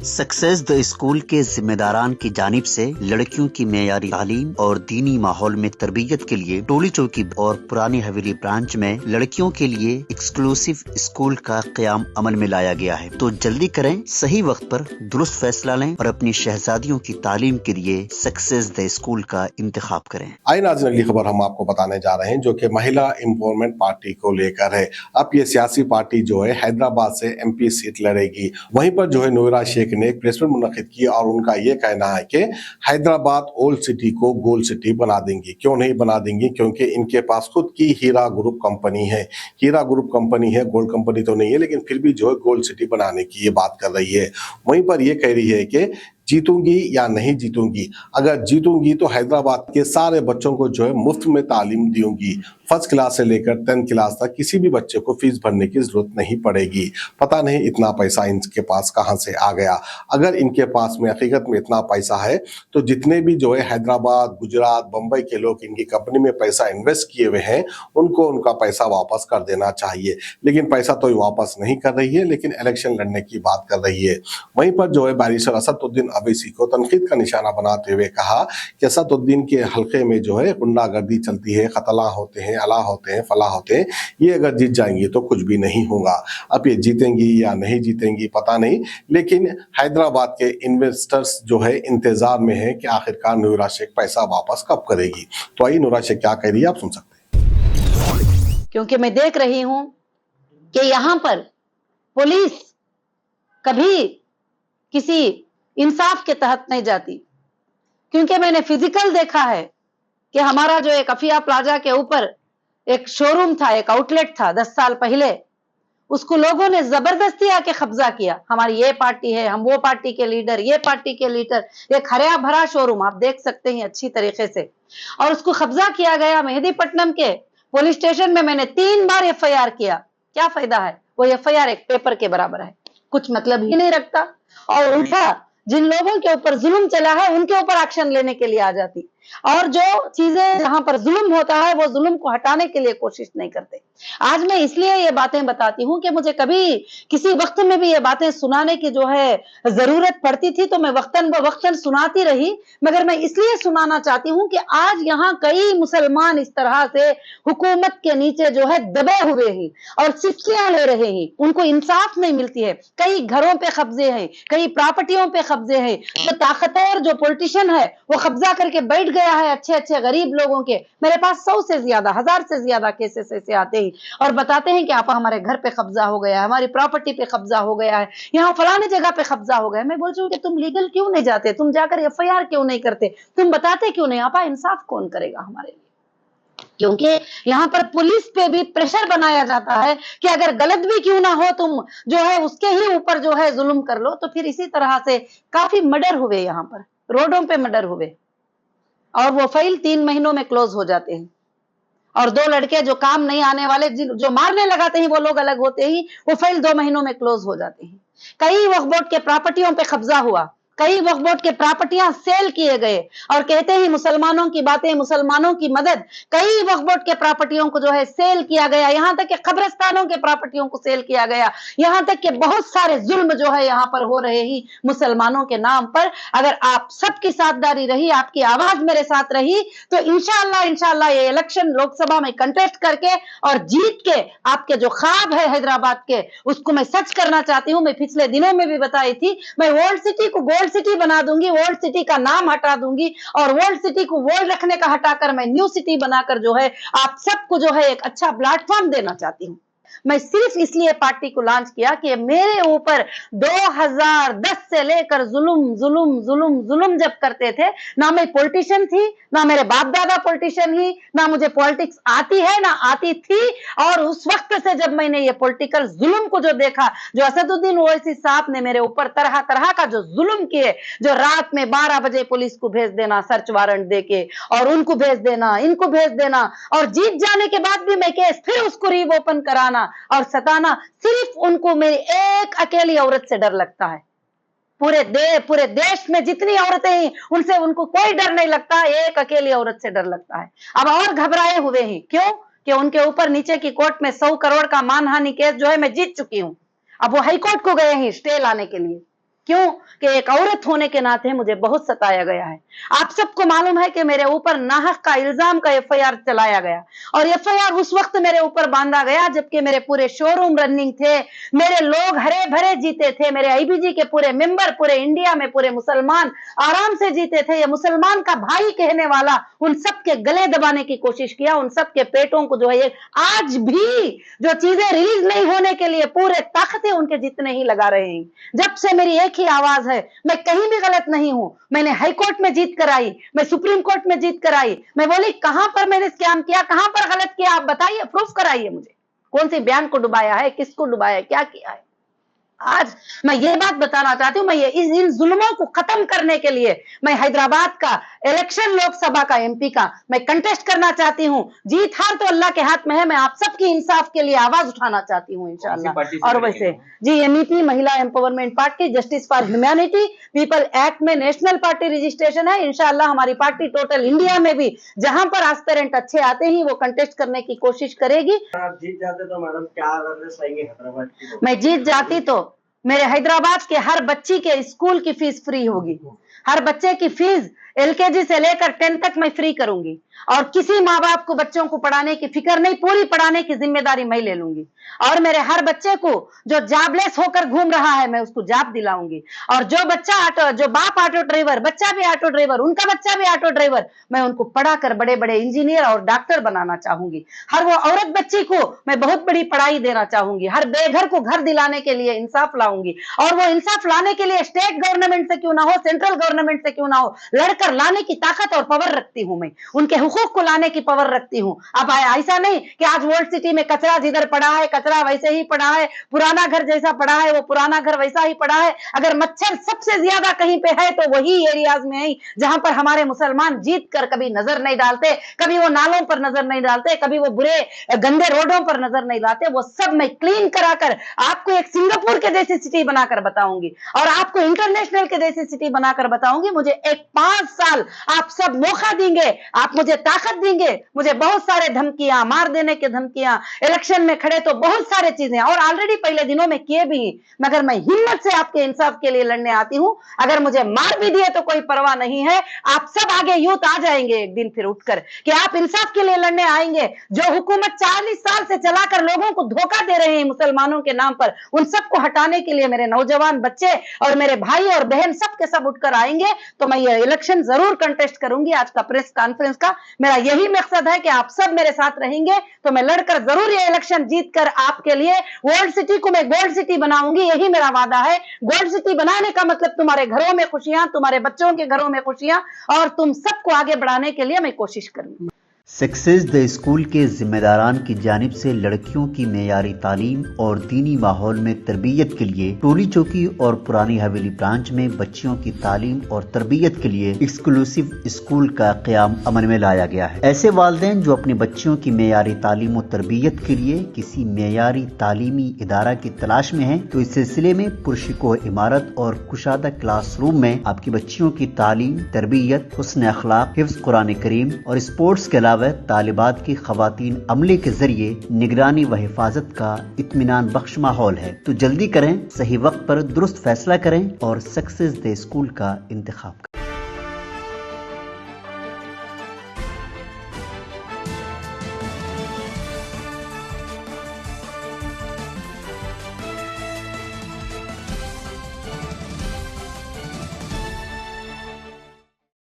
Success the school के जिम्मेदारान की जानिब से लड़कियों की मेयारी तालीम और दीनी माहौल में तरबियत के लिए टोली चौकी और पुरानी हवेली ब्रांच में लड़कियों के लिए एक्सक्लूसिव स्कूल का क़याम अमल में लाया गया है। तो जल्दी करें, सही वक्त पर दुरुस्त फैसला लें और अपनी शहजादियों की तालीम के लिए सक्सेस द स्कूल का इंतखाब करें। आइए नाज़रीन, अगली खबर हम आपको बताने जा रहे हैं जो कि महिला एम्पावरमेंट पार्टी को लेकर है। अब ये सियासी पार्टी जो है हैदराबाद से एमपी सीट लड़ेगी। वहीं पर जो है नूरा शेख ने एक प्रेस मीट मुनक्किद की और उनका ये कहना है कि हैदराबाद ओल्ड सिटी को गोल्ड सिटी बना देंगी। क्यों नहीं बना देंगी? क्योंकि इनके पास खुद की हीरा ग्रुप कंपनी है। हीरा ग्रुप कंपनी है, गोल्ड कंपनी तो नहीं है, लेकिन फिर भी जो है गोल्ड सिटी बनाने की ये बात कर रही है। वहीं पर ये कह रही है कि जीतूंगी या नहीं जीतूंगी, अगर जीतूंगी तो हैदराबाद के सारे बच्चों को जो है मुफ्त में तालीम दूंगी। फर्स्ट क्लास से लेकर 10th क्लास तक किसी भी बच्चे को फीस भरने की जरूरत नहीं पड़ेगी। पता नहीं इतना पैसा इनके पास कहां से आ गया। अगर इनके पास में हकीकत में इतना पैसा है तो जितने भी जो है हैदराबाद, गुजरात, बम्बई के लोग इनकी कंपनी में पैसा इन्वेस्ट किए हुए हैं, उनको उनका पैसा वापस कर देना चाहिए। लेकिन पैसा तो वापस नहीं कर रही है, लेकिन इलेक्शन लड़ने की बात कर रही है। वहीं पर जो है बैरिस्टर असदुद्दीन अवैसी को तनकीद का निशाना बनाते हुए कहा कि असदुद्दीन के हल्के में जो है गुंडागर्दी चलती है, कतला होते हैं, अला होते हैं, फला होते हैं। ये अगर जीत जाएंगी तो कुछ भी नहीं होगा। अब ये जीतेंगी या नहीं जीतेंगी पता नहीं, लेकिन हैदराबाद के इन्वेस्टर्स जो है इंतजार में है कि आखिरकार नूरा शेख पैसा वापस कब करेगी। तो आइए नूरा शेख क्या कह रही है, आप सुन सकते हैं। क्योंकि मैं देख रही हूं कि यहाँ पर पुलिस कभी किसी इंसाफ के तहत नहीं जाती। क्योंकि मैंने फिजिकल देखा है कि हमारा जो एक अफिया प्लाजा के ऊपर एक शोरूम था, एक आउटलेट था 10 साल पहले, उसको लोगों ने जबरदस्ती आके कब्जा किया। हमारी ये पार्टी है, हम वो पार्टी के लीडर, ये पार्टी के लीडर, एक हरा भरा शोरूम आप देख सकते हैं अच्छी तरीके से, और उसको कब्जा किया गया। मेहदीपट्टनम के पुलिस स्टेशन में मैंने 3 बार एफआईआर किया। क्या फायदा है? वो एफआईआर एक पेपर के बराबर है, कुछ मतलब ही नहीं रखता। और उल्टा जिन लोगों के ऊपर जुल्म चला है उनके ऊपर एक्शन लेने के लिए आ जाती, और जो चीजें जहां पर जुल्म होता है वो जुल्म को हटाने के लिए कोशिश नहीं करते। आज मैं इसलिए ये बातें बताती हूं कि मुझे कभी किसी वक्त में भी ये बातें सुनाने की जो है जरूरत पड़ती थी तो मैं वक्तन ब वक्तन सुनाती रही, मगर मैं इसलिए सुनाना चाहती हूं कि आज यहाँ कई मुसलमान इस तरह से हुकूमत के नीचे जो है दबे हुए हैं और शिक्षाएं ले रहे हैं, उनको इंसाफ नहीं मिलती है। कई घरों पे कब्जे हैं, कई प्रॉपर्टियों पे कब्जे हैं। जो ताकतवर जो पॉलिटिशियन है वो कब्जा करके बैठ गया है अच्छे अच्छे गरीब लोगों के। मेरे पास 100 से ज्यादा, 1000 से ज्यादा केसेस ऐसे आते हैं और बताते हैं कि आप हमारे घर पे कब्जा हो गया है, हमारी प्रॉपर्टी पे कब्जा हो गया है, यहाँ फलाने जगह पे कब्जा हो गया है। मैं बोल रही हूँ कि तुम लीगल क्यों नहीं जाते, तुम जाकर एफआईआर क्यों नहीं करते, तुम बताते क्यों नहीं? आपा इंसाफ कौन करेगा हमारे लिए? क्योंकि यहाँ पर पुलिस पे भी प्रेशर बनाया जाता है कि अगर गलत भी क्यों ना हो तुम जो है उसके ही ऊपर जो है जुल्म कर लो। तो फिर इसी तरह से काफी मर्डर हुए, यहाँ पर रोडों पे मर्डर हुए और वो फाइल 3 महीनों में क्लोज हो जाते हैं। और 2 लड़के जो काम नहीं आने वाले जो मारने लगाते हैं वो लोग अलग होते ही, वो फाइल 2 महीनों में क्लोज हो जाते हैं। कई वक्फ बोर्ड के प्रॉपर्टियों पे कब्जा हुआ, कई वक्फ बोर्ड के प्रॉपर्टियां सेल किए गए और कहते हैं मुसलमानों की बातें, मुसलमानों की मदद। कई वक्फ बोर्ड के प्रॉपर्टियों को जो है सेल किया गया, यहाँ तक कि कब्रिस्तानों के प्रॉपर्टियों को सेल किया गया, यहाँ तक कि बहुत सारे जुल्म जो है यहाँ पर हो रहे ही मुसलमानों के नाम पर। अगर आप सबकी साथदारी रही, आपकी आवाज मेरे साथ रही, तो इंशाअल्लाह ये इलेक्शन लोकसभा में कंटेस्ट करके और जीत के आपके जो ख्वाब है हैदराबाद के, उसको मैं सच करना चाहती हूँ। मैं पिछले दिनों में भी बताई थी, मैं वर्ल्ड सिटी को गोल्ड सिटी बना दूंगी, वर्ल्ड सिटी का नाम हटा दूंगी और वर्ल्ड सिटी को वर्ल्ड रखने का हटाकर मैं न्यू सिटी बनाकर जो है आप सबको जो है एक अच्छा प्लेटफॉर्म देना चाहती हूँ। मैं सिर्फ इसलिए पार्टी को लॉन्च किया कि मेरे ऊपर 2010 से लेकर जुल्म जुल्म जुल्म जुल्म जब करते थे, ना मैं पॉलिटिशियन थी, ना मेरे बाप दादा पॉलिटिशियन ही, ना मुझे पॉलिटिक्स आती है ना आती थी। और उस वक्त से जब मैंने ये पॉलिटिकल जुल्म को जो देखा, जो असदुद्दीन ओवैसी साहब ने मेरे ऊपर तरह तरह का जो जुल्म किए, जो रात में 12 बजे पुलिस को भेज देना सर्च वारंट देके और उनको भेज देना, इनको भेज देना, और जीत जाने के बाद भी मैं केस फिर उसको रीओपन कराना और सताना, सिर्फ उनको मेरी एक अकेली औरत से डर लगता है। पूरे देश में जितनी औरतें हैं उनसे उनको कोई डर नहीं लगता, एक अकेली औरत से डर लगता है। अब और घबराए हुए हैं, क्यों? कि उनके ऊपर नीचे की कोर्ट में 100 करोड़ का मानहानि केस जो है मैं जीत चुकी हूं। अब वो हाई कोर्ट को गए हैं स्टे लाने के लिए। क्यों कि एक औरत होने के नाते मुझे बहुत सताया गया है। आप सबको मालूम है कि मेरे ऊपर नाहक का इल्जाम का एफआईआर चलाया गया और एफआईआर उस वक्त मेरे ऊपर बांधा गया जबकि मेरे पूरे शोरूम रनिंग थे, मेरे लोग हरे भरे जीते थे, मेरे आईबीजी के पूरे मेंबर पूरे इंडिया में पूरे मुसलमान आराम से जीते थे। ये मुसलमान का भाई कहने वाला उन सब के गले दबाने की कोशिश किया, उन सब के पेटों को जो है ये आज भी जो चीजें रिलीज नहीं होने के लिए पूरे ताकतें उनके जितने ही लगा रहे हैं। जब से मेरी एक ही आवाज है, मैं कहीं भी गलत नहीं हूं। मैंने हाई कोर्ट में जीत कराई, मैं सुप्रीम कोर्ट में जीत कराई, मैं बोली कहां पर मैंने स्कैम किया, कहां पर गलत किया, आप बताइए, प्रूफ कराइए मुझे। कौन सी बयान को डुबाया है, किसको डुबाया है, क्या किया है। आज मैं ये बात बताना चाहती हूं, मैं ये इन जुल्मों को खत्म करने के लिए मैं हैदराबाद का इलेक्शन लोकसभा का एमपी का मैं कंटेस्ट करना चाहती हूं। जीत हार तो अल्लाह के हाथ में है, मैं आप सबकी इंसाफ के लिए आवाज उठाना चाहती हूं इंशाअल्लाह। और वैसे जी एमईपी महिला empowerment party, justice for humanity, people act में नेशनल पार्टी रजिस्ट्रेशन है। इंशाअल्लाह हमारी पार्टी टोटल इंडिया में भी जहां पर एस्पिरेंट अच्छे आते ही वो कंटेस्ट करने की कोशिश करेगी। आप जीत जाते तो मैडम क्या अवेयरनेस लाएंगे हैदराबाद की? मैं जीत जाती तो मेरे हैदराबाद के हर बच्ची के स्कूल की फीस फ्री होगी, हर बच्चे की फीस एलकेजी से लेकर 10 तक मैं फ्री करूंगी और किसी माँ बाप को बच्चों को पढ़ाने की फिक्र नहीं, पूरी पढ़ाने की जिम्मेदारी मैं ले लूंगी। और मेरे हर बच्चे को जो जॉबलेस होकर घूम रहा है मैं उसको जॉब दिलाऊंगी। और जो बच्चा जो बाप ऑटो ड्राइवर, बच्चा भी ऑटो ड्राइवर, उनका बच्चा भी ऑटो ड्राइवर, मैं उनको पढ़ाकर बड़े बड़े इंजीनियर और डॉक्टर बनाना चाहूंगी। हर वो औरत बच्ची को मैं बहुत बड़ी पढ़ाई देना चाहूंगी। हर बेघर को घर दिलाने के लिए इंसाफ लाऊंगी और वो इंसाफ लाने के लिए स्टेट गवर्नमेंट से क्यों ना हो, सेंट्रल गवर्नमेंट से क्यों ना हो, लड़कर लाने की ताकत और पावर रखती हूं। मैं उनके हुकूक को लाने की पावर रखती हूं। अब ऐसा नहीं कि आज वर्ल्ड सिटी में कचरा जिधर पड़ा है कचरा वैसे ही पड़ा है, पुराना घर जैसा पड़ा है वो पुराना घर वैसा ही पड़ा है। अगर मच्छर सबसे ज्यादा कहीं पे है तो वही एरियाज में है जहां पर हमारे मुसलमान जीत कर कभी नजर नहीं डालते, कभी वो नालों पर नजर नहीं डालते, कभी वो बुरे गंदे रोडों पर नजर नहीं डालते। वो सब मैं क्लीन कराकर आपको एक सिंगापुर के जैसी सिटी बनाकर बताऊंगी और आपको इंटरनेशनल के जैसी सिटी बनाकर बताऊंगी। मुझे एक 5 साल आप सब मौका देंगे, आप मुझे ताकत देंगे। मुझे बहुत सारे धमकियां, मार देने की धमकियां, इलेक्शन में खड़े तो बहुत सारे चीजें और ऑलरेडी पहले दिनों में किए भी, मगर मैं हिम्मत से आपके इंसाफ के लिए लड़ने आती हूं। अगर मुझे मार भी दिए तो कोई परवाह नहीं है। आप सब आगे यूथ आ जाएंगे एक दिन फिर उठकर कि आप इंसाफ के लिए लड़ने आएंगे। जो हुकूमत 40 साल से चलाकर लोगों को धोखा दे रहे हैं मुसलमानों के नाम पर, उन सबको हटाने के लिए मेरे नौजवान बच्चे और मेरे भाई और बहन सब के सब उठकर आएंगे तो मैं ये इलेक्शन जरूर कंटेस्ट करूंगी। आज का प्रेस कॉन्फ्रेंस का मेरा यही मकसद है कि आप सब मेरे साथ रहेंगे तो मैं लड़कर जरूर ये इलेक्शन जीत कर आपके लिए वर्ल्ड सिटी को मैं गोल्ड सिटी बनाऊंगी। यही मेरा वादा है। गोल्ड सिटी बनाने का मतलब तुम्हारे घरों में खुशियां, तुम्हारे बच्चों के घरों में खुशियां और तुम सबको आगे बढ़ाने के लिए मैं कोशिश करूंगी। सक्सेस द स्कूल के जिम्मेदारान की जानिब से लड़कियों की मेयारी तालीम और दीनी माहौल में तरबियत के लिए टोली चौकी और पुरानी हवेली ब्रांच में बच्चियों की तालीम और तरबियत के लिए एक्सक्लूसिव स्कूल का क़याम अमल में लाया गया है। ऐसे वालिदैन जो अपने बच्चियों की मेयारी तालीम और तरबियत के लिए किसी मेयारी तालीमी इदारा की तलाश में है तो इस सिलसिले में पुरशिको इमारत और कुशादा क्लासरूम में आपकी बच्चियों की तालीम, तरबियत, हुस्न अखलाक, हिफ्ज़ कुरान करीम और स्पोर्ट्स के अलावा तालिबात की खवातीन अमले के जरिए निगरानी व हिफाजत का इत्मीनान बख्श माहौल है। तो जल्दी करें, सही वक्त पर दुरुस्त फैसला करें और सक्सेस द स्कूल का इंतखाब करें।